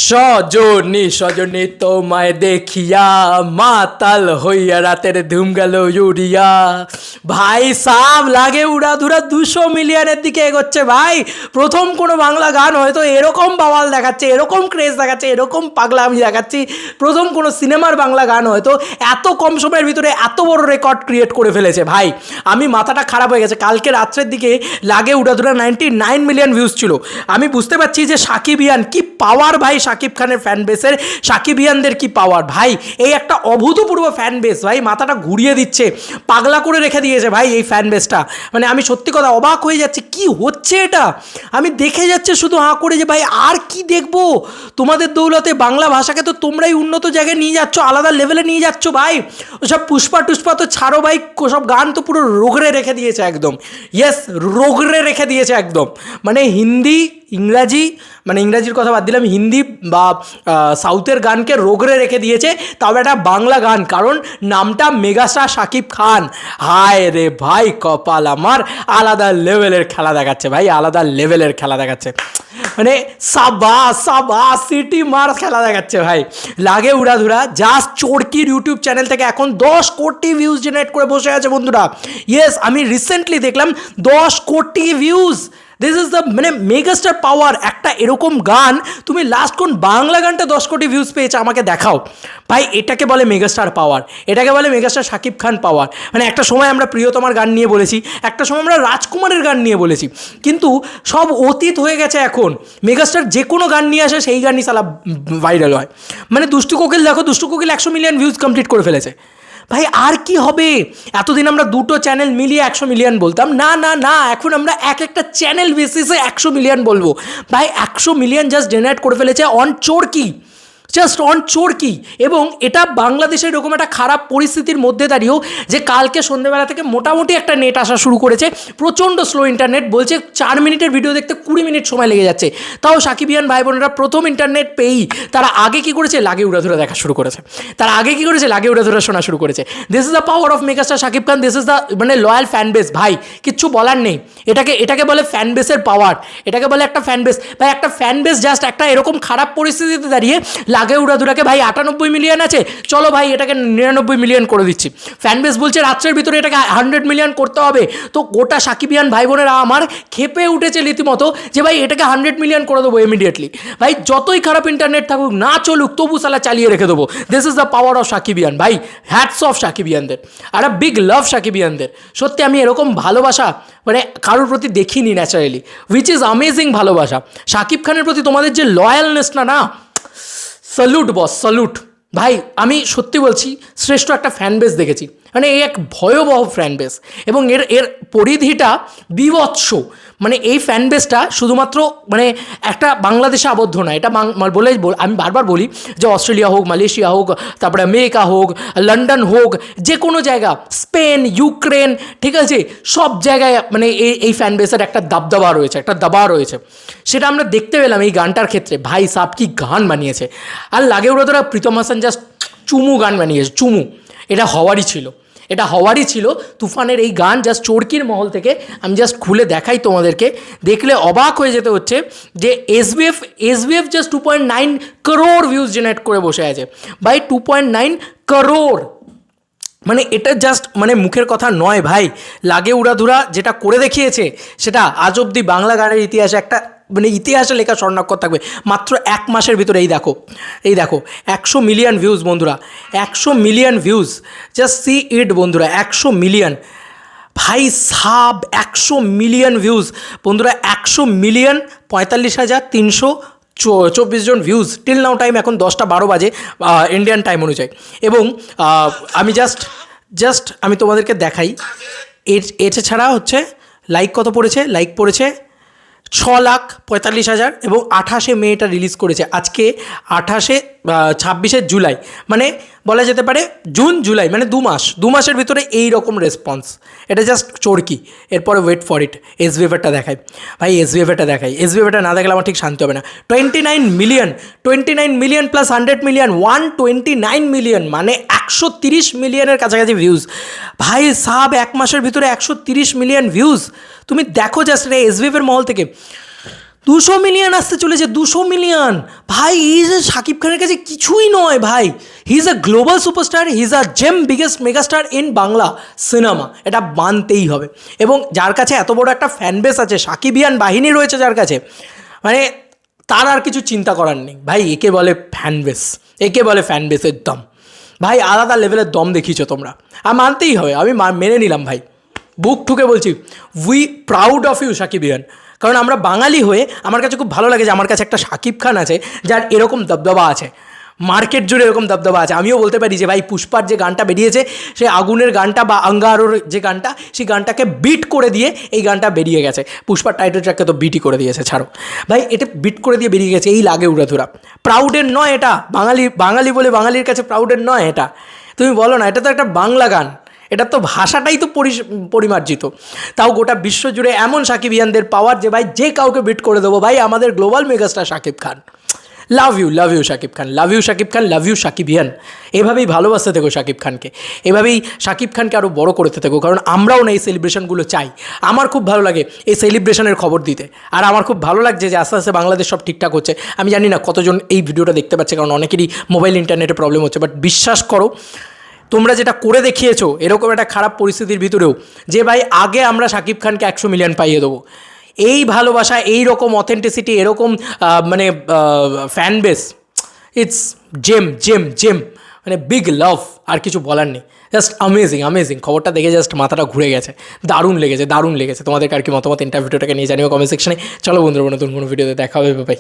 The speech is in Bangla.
সজনী সজনী তোমায় দেখিয়া মাতাল হইয়া রাতের ধুম গেল ইউরিয়া। ভাই সাব লাগে উড়াধুরা 200 মিলিয়নের দিকে এগোচ্ছে ভাই। প্রথম কোনো বাংলা গান হয়তো এরকম বাওয়াল দেখাচ্ছে, এরকম ক্রেজ দেখাচ্ছে, এরকম পাগলা আমি দেখাচ্ছি। প্রথম কোনো সিনেমার বাংলা গান হয়তো এত কম সময়ের ভিতরে এত বড় রেকর্ড ক্রিয়েট করে ফেলেছে ভাই। আমি মাথাটা খারাপ হয়ে গেছে। কালকে রাত্রের দিকে লাগে উড়াধুরা 99 মিলিয়ন ভিউজ ছিল। আমি বুঝতে পারছি যে সাকিবিয়ান কি পাওয়ার ভাই, শাকিব খানের ফ্যান বেসের, সাকিবিয়ানদের কি পাওয়ার ভাই। এই একটা অভূতপূর্ব ফ্যান বেস ভাই, মাথাটা ঘুরিয়ে দিচ্ছে, পাগলা করে রেখে দিয়েছে ভাই এই ফ্যান বেসটা। মানে আমি সত্যি কথা অবাক হয়ে যাচ্ছি, কি হচ্ছে এটা। আমি দেখে যাচ্ছে শুধু হাঁ করে যে ভাই আর কি দেখবো। তোমাদের দৌলতে বাংলা ভাষাকে তো তোমরাই উন্নত জায়গায় নিয়ে যাচ্ছ, আলাদা লেভেলে নিয়ে যাচ্ছ ভাই। ওসব পুষ্পা টুষ্পা তো ছাড়ো ভাই, সব গান তো পুরো রোগড়ে রেখে দিয়েছে একদম। ইয়েস, রোগড়ে রেখে দিয়েছে একদম। মানে হিন্দি, ইংরাজি, মানে ইংরাজির কথা বাদ দিলাম, হিন্দি বা সাউথের গানকে রোগড়ে রেখে দিয়েছে, তবে একটা বাংলা গান, কারণ নামটা মেগাস্টার শাকিব খান। হায় রে ভাই কপাল আমার, আলাদা লেভেলের খেলা দেখাচ্ছে ভাই, আলাদা লেভেলের খেলা দেখাচ্ছে। মানে সাবা সিটি মার খেলা দেখাচ্ছে ভাই। লাগে উড়াধুরা জাস্ট চোরকির ইউটিউব চ্যানেল থেকে এখন 10 কোটি ভিউজ জেনারেট করে বসে আছে বন্ধুরা। ইয়েস, আমি রিসেন্টলি দেখলাম 10 কোটি ভিউজ। দিস ইজ দ্য মানে মেগাস্টার পাওয়ার। একটা এরকম গান তুমি লাস্ট কোন বাংলা গানটা 10 কোটি ভিউজ পেয়েছে আমাকে দেখাও ভাই। এটাকে বলে মেগাস্টার পাওয়ার, এটাকে বলে মেগাস্টার শাকিব খান পাওয়ার। মানে একটা সময় আমরা প্রিয়তমার গান নিয়ে বলেছি, একটা সময় আমরা রাজকুমারের গান নিয়ে বলেছি, কিন্তু সব অতীত হয়ে গেছে এখন। মেগাস্টার যে কোনো গান নিয়ে আসে সেই গানই সালা ভাইরাল হয়। মানে দুষ্টু কোকিল দেখো, দুষ্টু কোকিল 100 মিলিয়ন ভিউজ কমপ্লিট করে ফেলেছে ভাই। আর কি হবে। এতদিন আমরা দুটো চ্যানেল মিলিয়ে 100 মিলিয়ন বলতাম, না না না, এখন আমরা একটা চ্যানেল বেসিসে 100 মিলিয়ন বলবো ভাই। 100 মিলিয়ন জাস্ট জেনারেট করে ফেলেছে অন চোরকি, জাস্ট অন চোরকি। এবং এটা বাংলাদেশের এরকম একটা খারাপ পরিস্থিতির মধ্যে দাঁড়িয়েও যে কালকে সন্ধ্যেবেলা থেকে মোটামুটি একটা নেট আসা শুরু করেছে, প্রচণ্ড স্লো ইন্টারনেট, বলছে 4 মিনিটের ভিডিও দেখতে 20 মিনিট সময় লেগে যাচ্ছে। তাও সাকিবিয়ান ভাই বোনেরা প্রথম ইন্টারনেট পেয়েই তারা আগে কী করেছে, লাগে উড়াধুরা দেখা শুরু করেছে। তারা আগে কী করেছে, লাগে উড়াধুরা শোনা শুরু করেছে। This is the power of megastar Shakib Khan, this is the মানে লয়াল ফ্যান বেস ভাই। কিচ্ছু বলার নেই। এটাকে বলে ফ্যান বেসের পাওয়ার, এটাকে বলে একটা ফ্যান বেস ভাই। একটা ফ্যান বেস জাস্ট একটা এরকম খারাপ পরিস্থিতিতে দাঁড়িয়ে লাগে উড়াধুরাকে ভাই 98 মিলিয়ন আছে, চলো ভাই এটাকে 99 মিলিয়ন করে দিচ্ছি। ফ্যান বেস বলছে রাত্রের ভিতরে এটাকে 100 মিলিয়ন করতে হবে। তো গোটা সাকিবিয়ান ভাই বোনেরা আমার খেপে উঠেছে রীতিমতো যে ভাই এটাকে 100 মিলিয়ন করে দেবো ইমিডিয়েটলি ভাই। যতই খারাপ ইন্টারনেট থাকুক না চলুক, তবু সালা চালিয়ে রেখে দেবো। This is the power of Shakibian ভাই। হ্যাটস অফ সাকিবিয়ানদের, আর আ বিগ লাভ সাকিবিয়ানদের। সত্যি আমি এরকম ভালোবাসা মানে কারোর প্রতি দেখিনি ন্যাচারালি, হুইচ ইজ অ্যামেজিং ভালোবাসা। শাকিব খানের প্রতি তোমাদের যে লয়ালনেস না, স্যালুট বস, স্যালুট ভাই। আমি সত্যি বলছি শ্রেষ্ঠ একটা ফ্যান বেস দেখেছি। মানে এই এক ভয়াবহ ফ্যান বেস, এবং এর পরিধিটা বিভৎস। মানে এই ফ্যান বেসটা শুধুমাত্র মানে একটা বাংলাদেশে আবদ্ধ না। এটা বলে আমি বারবার বলি যে অস্ট্রেলিয়া হোক, মালয়েশিয়া হোক, তারপরে আমেরিকা হোক, লন্ডন হোক, যে কোনো জায়গা, স্পেন, ইউক্রেন, ঠিক আছে, সব জায়গায় মানে এই ফ্যান বেসের একটা দাবদাবা রয়েছে, একটা দাবা রয়েছে। সেটা আমরা দেখতে পেলাম এই গানটার ক্ষেত্রে। ভাই সাব কি গান বানিয়েছে। আর লাগে উড়াধুরা প্রীতম হাসান জাস্ট চুমু গান বানিয়েছে, চুমু। এটা হওয়ারই ছিল, এটা হওয়ারই ছিল। তুফানের এই গান জাস্ট চোরকির মহল থেকে আমি জাস্ট খুলে দেখাই তোমাদেরকে, দেখলে অবাক হয়ে যেতে হচ্ছে যে SBF just 2.9 crore views generate করে বসে আছে ভাই। 2.9 করোড়, মানে এটা জাস্ট মানে মুখের কথা নয় ভাই। লাগে উড়াধুরা যেটা করে দেখিয়েছে সেটা আজ অব্দি বাংলা গানের ইতিহাসে একটা মানে ইতিহাসে লেখা স্বর্ণাক্ষর থাকবে। মাত্র 1 মাসের ভিতরে এই দেখো 100 মিলিয়ন ভিউজ বন্ধুরা, 100 মিলিয়ন ভিউজ, জাস্ট সি ইট বন্ধুরা। 100 মিলিয়ন ভাই সাব, 100 মিলিয়ন ভিউজ বন্ধুরা। 100 মিলিয়ন 45,324 জন ভিউজ টিল নাও টাইম। এখন 10টা 12 বাজে ইন্ডিয়ান টাইম অনুযায়ী। এবং আমি জাস্ট আমি তোমাদেরকে দেখাই এটা ছাড়া হচ্ছে লাইক কত পড়েছে। লাইক পড়েছে 6,45,000, এবং 28শে মে এটা রিলিজ করেছে। আজকে 26শে জুলাই, মানে বলা যেতে পারে জুন জুলাই, মানে 2 মাসের ভিতরে এই রকম রেসপন্স। এটা জাস্ট চোরকি। এরপরে ওয়েট ফর ইট, এসবিএফেরটা দেখাই ভাই, এসবিএফেরটা না দেখলে আমার ঠিক শান্তি হবে না। 29 মিলিয়ন প্লাস 100 মিলিয়ন, 129 মিলিয়ন, মানে 130 মিলিয়নের কাছাকাছি ভিউজ ভাই সাব। 1 মাসের ভিতরে 130 মিলিয়ন ভিউজ। তুমি দেখো জাস্ট এটা এসবিএফের মহল থেকে। 200 মিলিয়ন আসতে চলেছে, 200 মিলিয়ন। ভাই ইজ এ শাকিব খানের কাছে কিছুই নয় ভাই। He is a global superstar, he is a gem biggest megastar in Bangla cinema, এটা মানতেই হবে। এবং যার কাছে এত বড় একটা ফ্যান বেস আছে, সাকিবিয়ান বাহিনী রয়েছে যার কাছে, মানে তার আর কিছু চিন্তা করার নেই ভাই। একে বলে ফ্যান বেস, একে বলে ফ্যান বেসের দম। ভাই আলাদা লেভেলের দম দেখিয়েছো তোমরা, আর মানতেই হবে, আমি মেনে নিলাম ভাই, বুক ঠুকে বলছি, উই প্রাউড অফ ইউ সাকিবিয়ান। কারণ আমরা বাঙালি হয়ে আমার কাছে খুব ভালো লাগে যে আমার কাছে একটা শাকিব খান আছে যার এরকম দবদবা আছে, মার্কেট জুড়ে এরকম দবদবা আছে। আমিও বলতে পারি যে ভাই পুষ্পার যে গানটা বেরিয়েছে, সেই আগুনের গানটা বা আঙ্গারোর যে গানটা, সেই গানটাকে বিট করে দিয়ে এই গানটা বেরিয়ে গেছে। পুষ্পার টাইটেল ট্র্যাককে তো বিটই করে দিয়েছে, ছাড়ো ভাই, এটা বিট করে দিয়ে বেরিয়ে গেছে, এই লাগে উড়াধুরা। প্রাউডের নয় এটা, বাঙালি বলে বাঙালির কাছে প্রাউডের নয় এটা। তুমি বলো না, এটা তো একটা বাংলা গান, এটা তো ভাষাটাই তো পরিমার্জিত। তাও গোটা বিশ্ব জুড়ে এমন সাকিবিয়ানদের পাওয়ার যে ভাই যে কাউকে বিট করে দেবো ভাই, আমাদের global megastar Shakib Khan. Love you Shakib Khan, love you Shakib Khan, love you Shakibian. এভাবেই ভালোবাসতে থেকো শাকিব খানকে, এভাবেই শাকিব খানকে আরও বড় করতে থেকো, কারণ আমরাও না এই সেলিব্রেশনগুলো চাই। আমার খুব ভালো লাগে এই সেলিব্রেশনের খবর দিতে, আর আমার খুব ভালো লাগছে যে আস্তে আস্তে বাংলাদেশ সব ঠিকঠাক হচ্ছে। আমি জানি না কতজন এই ভিডিওটা দেখতে পাচ্ছে, কারণ অনেকেরই মোবাইল ইন্টারনেটে প্রবলেম হচ্ছে, বাট বিশ্বাস করো তোমরা যেটা করে দেখিয়েছো এরকম একটা খারাপ পরিস্থিতির ভিতরেও, যে ভাই আগে আমরা শাকিব খানকে 100 মিলিয়ন পাইয়ে দেবো, এই ভালোবাসা, এই রকম অথেন্টিসিটি, এরকম মানে ফ্যান বেস, ইটস জেম, মানে বিগ লাভ, আর কিছু বলার নেই। Just amazing. খবরটা দেখে জাস্ট মাথাটা ঘুরে গেছে, দারুণ লেগেছে। তোমাদেরকে আর কি মতামত ইন্টারভিউটাকে নিয়ে জানিও কমেন্ট সেকশনে। চলো বন্ধুরা, নতুন কোনো ভিডিওতে দেখা হবে, বাই।